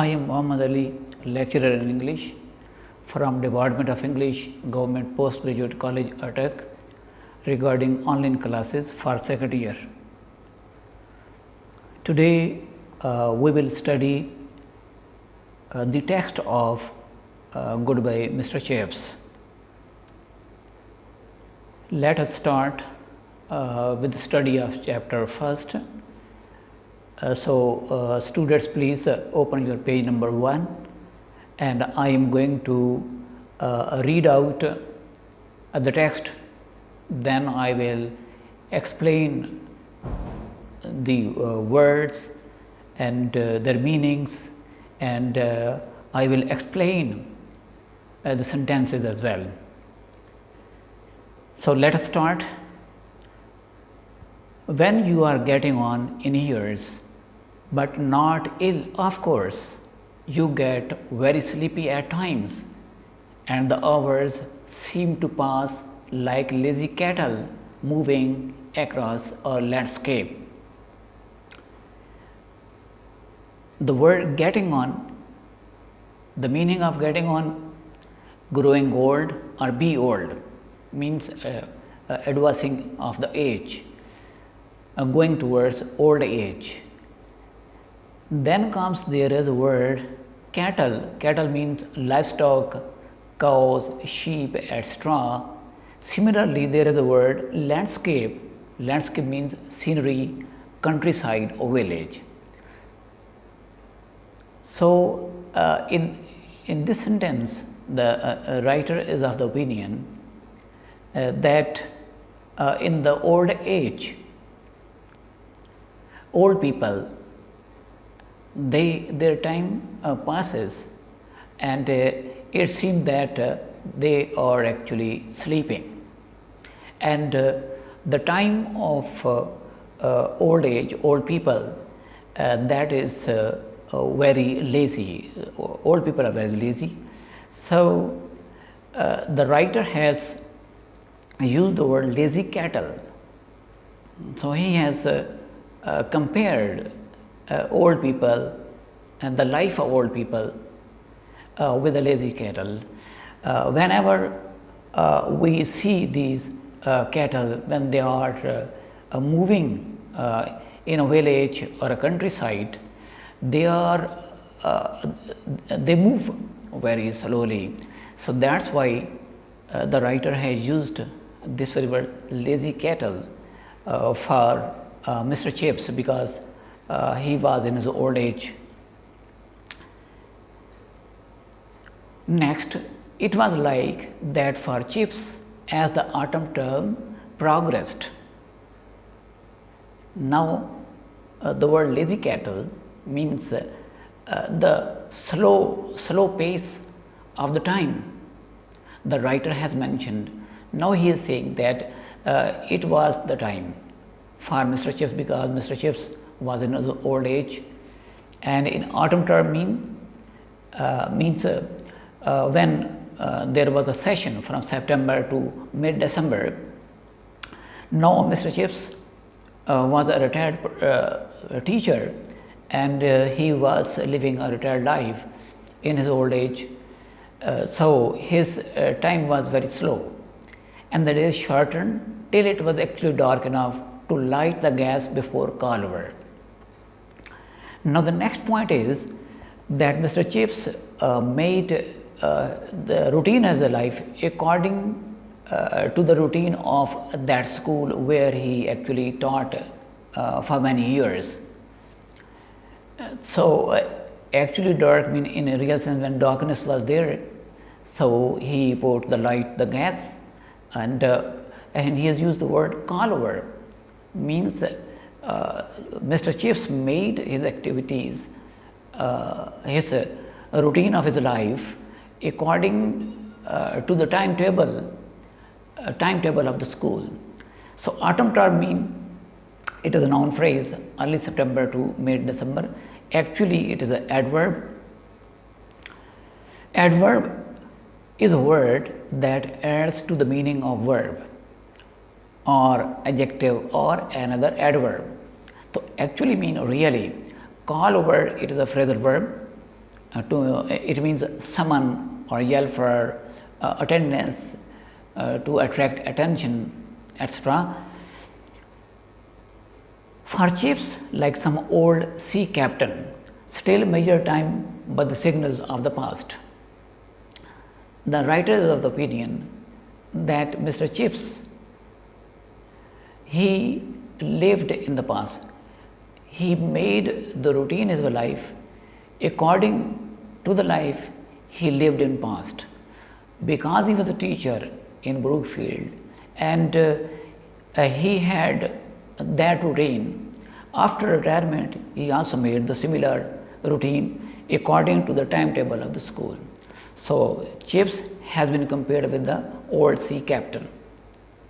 I am Muhammad Ali, lecturer in English from Department of English, Government Postgraduate College, Attack, regarding online classes for second year. Today, we will study the text of Goodbye Mr. Chaps. Let us start with the study of chapter first. Students, please open your page number 1, and I am going to read out the text. Then I will explain the words and their meanings, and I will explain the sentences as well. So, let us start. When you are getting on in years, but not ill, of course, you get very sleepy at times, and the hours seem to pass like lazy cattle moving across a landscape. The word getting on, the meaning of getting on, growing old or be old, means advancing of the age, going towards old age. Then comes there is the word cattle. Cattle means livestock, cows, sheep, etc. Similarly, there is the word landscape. Landscape means scenery, countryside or village. So, in this sentence, the writer is of the opinion that in the old age, old people, their time passes, and it seems that they are actually sleeping, and the time of old age, old people, that is very lazy. Old people are very lazy. So, the writer has used the word lazy cattle. So, he has compared old people and the life of old people with the lazy cattle. Whenever we see these cattle, when they are moving in a village or a countryside, they move very slowly. So, that's why the writer has used this very word lazy cattle for Mr. Chips, because he was in his old age. Next, it was like that for Chips as the autumn term progressed. Now, the word lazy cattle means the slow pace of the time. The writer has mentioned. Now he is saying that it was the time for Mr. Chips, because Mr. Chips was in his old age, and in autumn term means when there was a session from September to mid-December. Now, Mr. Chips was a retired teacher, and he was living a retired life in his old age. So, his time was very slow, and the days shortened till it was actually dark enough to light the gas before call over. Now, the next point is that Mr. Chips made the routine as a life according to the routine of that school where he actually taught for many years. So, actually dark mean in a real sense when darkness was there. So, he put the light, the gas, and he has used the word call over, means Mr. Chips made his activities, his routine of his life according to the timetable of the school. So, autumn term mean it is a noun phrase, early September to mid December. Actually, it is an adverb. Adverb is a word that adds to the meaning of verb or adjective or another adverb. So, actually mean really. Call over, it is a phrasal verb, it means summon or yell for attendance, to attract attention, etc. For chiefs, like some old sea captain, still measure time by the signals of the past. The writer is of the opinion that Mr. Chips, he lived in the past. He made the routine of his life according to the life he lived in past. Because he was a teacher in Brookfield and he had that routine, after retirement he also made the similar routine according to the timetable of the school. So Chips has been compared with the old sea captain,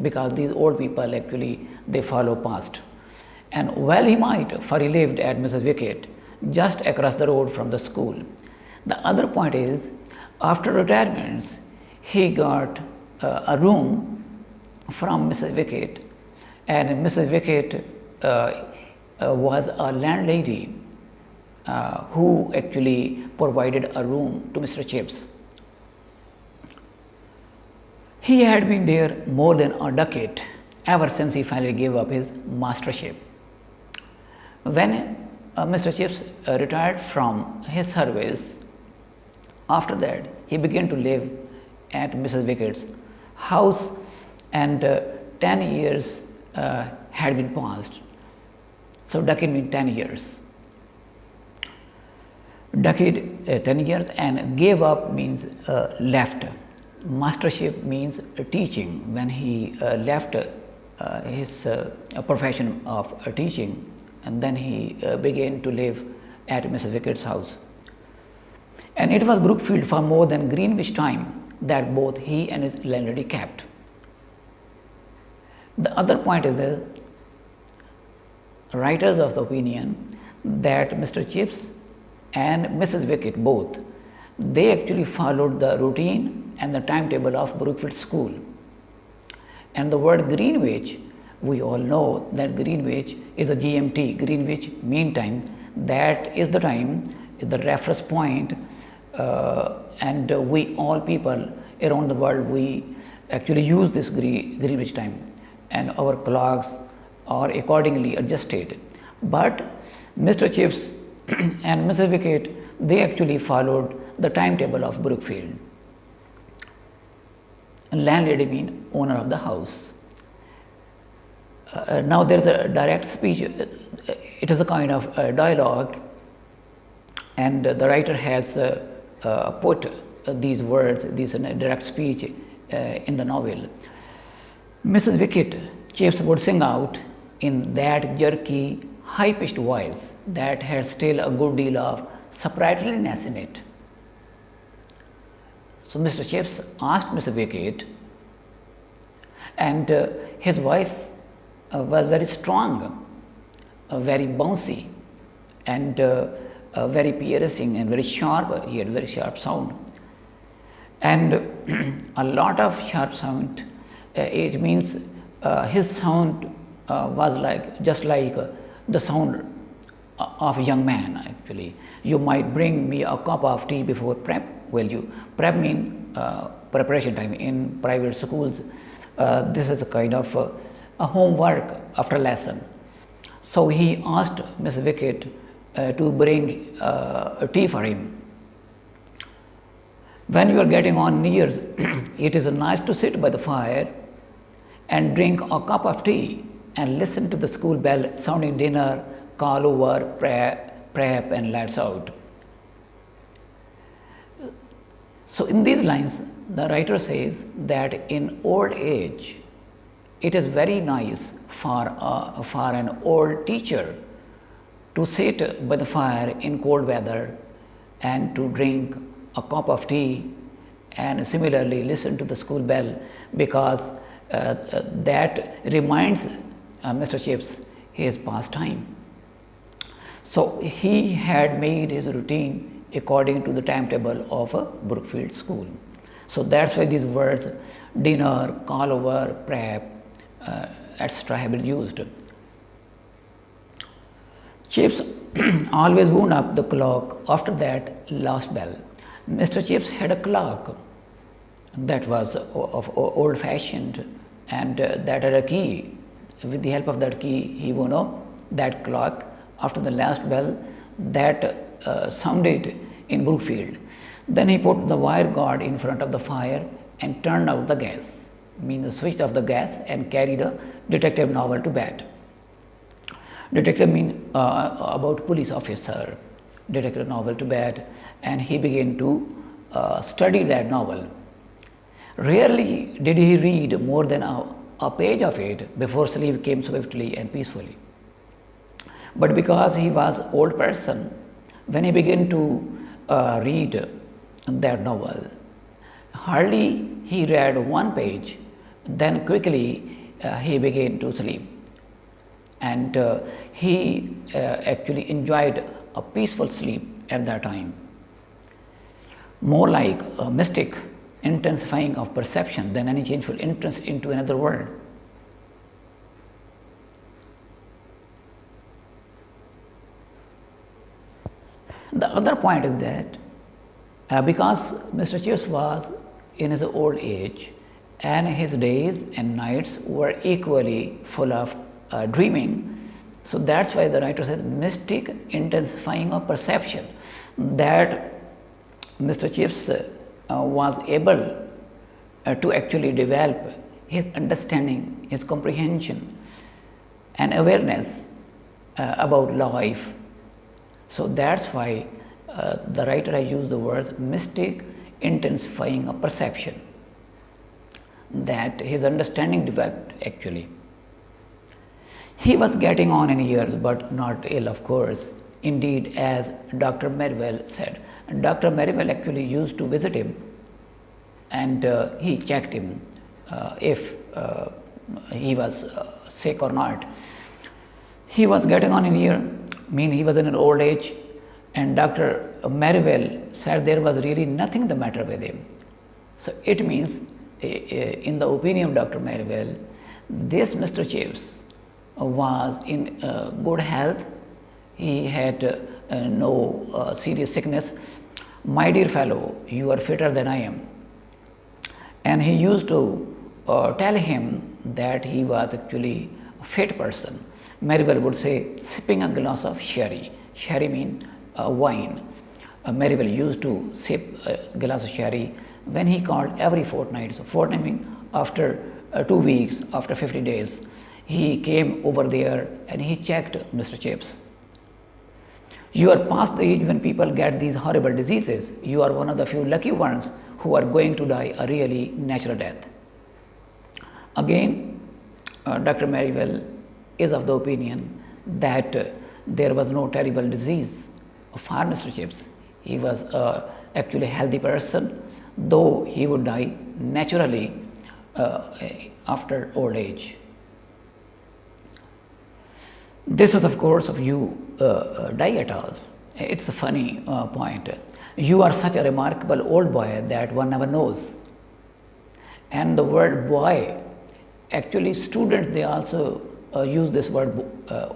because these old people actually they follow past. And well he might, for he lived at Mrs. Wicket just across the road from the school. The other point is, after retirements he got a room from Mrs. Wicket, and Mrs. Wicket was a landlady who actually provided a room to Mr. Chips. He had been there more than a decade, ever since he finally gave up his mastership. When Mr. Chips retired from his service, after that he began to live at Mrs. Wicket's house, and 10 years had been passed. So decade means 10 years. Decade 10 years, and gave up means left. Mastership means teaching. When he left his profession of teaching, and then he began to live at Mrs. Wicket's house. And it was Brookfield for more than Greenwich time that both he and his landlady kept. The other point is the writers of the opinion that Mr. Chips and Mrs. Wicket both, they actually followed the routine and the timetable of Brookfield School. And the word Greenwich, we all know that Greenwich is a GMT, Greenwich Mean Time. That is the time, is the reference point, and we all people around the world, we actually use this Greenwich time, and our clocks are accordingly adjusted. But Mr. Chips and Mrs. Wicket, they actually followed the timetable of Brookfield. Landlady means owner of the house. Now there is a direct speech, it is a kind of dialogue, and the writer has put these words, this direct speech in the novel. Mrs. Wicket, Chips would sing out in that jerky, high-pitched voice that had still a good deal of sprightliness in it. So Mr. Chips asked Mrs. Wicket, and his voice was very strong, very bouncy, and very piercing and very sharp. He had very sharp sound, and a lot of sharp sound. It means his sound was like just like the sound of a young man. Actually, you might bring me a cup of tea before prep. Well, you prep mean preparation time in private schools. This is a kind of a homework after lesson. So he asked Miss Wicket to bring a tea for him. When you are getting on nears, it is nice to sit by the fire and drink a cup of tea and listen to the school bell sounding dinner, call over, prep, and lights out. So in these lines, the writer says that in old age, it is very nice for an old teacher to sit by the fire in cold weather and to drink a cup of tea and similarly listen to the school bell, because that reminds Mr. Chips his past time. So he had made his routine according to the timetable of a Brookfield school. So that's why these words dinner, call over, prep, etc. have been used. Chips always wound up the clock after that last bell. Mr. Chips had a clock that was of old fashioned and that had a key. With the help of that key, he wound up that clock after the last bell that sounded in Brookfield. Then he put the wire guard in front of the fire and turned out the gas, means switched off the gas and carried a detective novel to bed. Detective mean about police officer. Detective novel to bed, and he began to study that novel. Rarely did he read more than a page of it before sleep came swiftly and peacefully. But because he was old person, when he began to read that novel, hardly he read one page, then quickly he began to sleep. And he actually enjoyed a peaceful sleep at that time, more like a mystic intensifying of perception than any changeful entrance into another world. The other point is that because Mr. Chips was in his old age and his days and nights were equally full of dreaming, so that's why the writer says mystic intensifying of perception, that Mr. Chips was able to actually develop his understanding, his comprehension and awareness about life. So that's why the writer has used the word mystic intensifying of perception, that his understanding developed actually. He was getting on in years, but not ill, of course. Indeed, as Dr. Merivale said, Dr. Merivale actually used to visit him and he checked him if he was sick or not. He was getting on in year, mean he was in an old age, and Dr. Merivale said there was really nothing the matter with him. So it means, in the opinion of Dr. Merivale, this Mr. Chips was in good health. He had no serious sickness. My dear fellow, you are fitter than I am. And he used to tell him that he was actually a fit person. Merivale would say, sipping a glass of sherry. Sherry means wine. Merivale used to sip a glass of sherry when he called every fortnight. So fortnight means after 2 weeks, after 50 days. He came over there and he checked Mr. Chips. You are past the age when people get these horrible diseases. You are one of the few lucky ones who are going to die a really natural death. Again, Dr. Merivale is of the opinion that there was no terrible disease for Mr. Chips. He was actually a healthy person, though he would die naturally after old age. This is, of course, of you die at all. It's a funny point. You are such a remarkable old boy that one never knows. And the word boy, actually students, they also use this word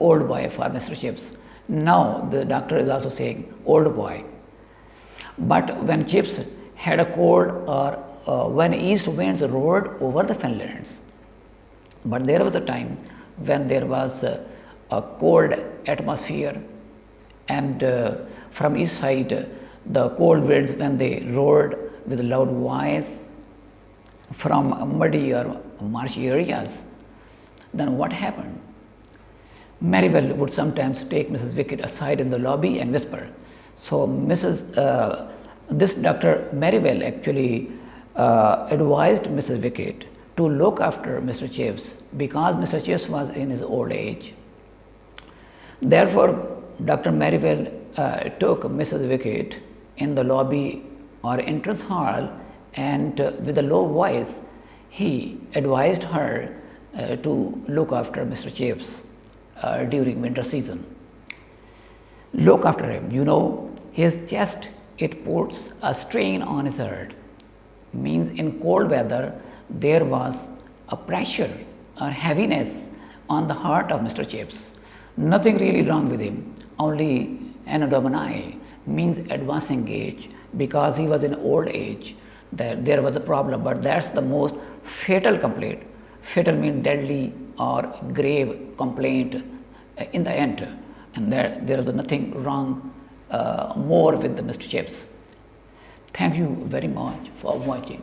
old boy for Mr. Chips. Now the doctor is also saying old boy. But when Chips had a cold or when east winds roared over the Finlands, but there was a time when there was a cold atmosphere, and from east side the cold winds, when they roared with a loud voice from muddy or marshy areas, then what happened? Merivale would sometimes take Mrs. Wickett aside in the lobby and whisper. So this Dr. Merivale actually advised Mrs. Wickett to look after Mr. Chips because Mr. Chips was in his old age. Therefore, Dr. Merivale took Mrs. Wickett in the lobby or entrance hall, and with a low voice he advised her to look after Mr. Chips during winter season. Look after him, his chest, it puts a strain on his heart. Means in cold weather there was a pressure or heaviness on the heart of Mr. Chips. Nothing really wrong with him, only anhedonia, means advancing age, because he was in old age, that there was a problem. But that's the most fatal complaint. Fatal means deadly or grave complaint in the end, and that there is nothing wrong more with the Mr. Chips. Thank you very much for watching.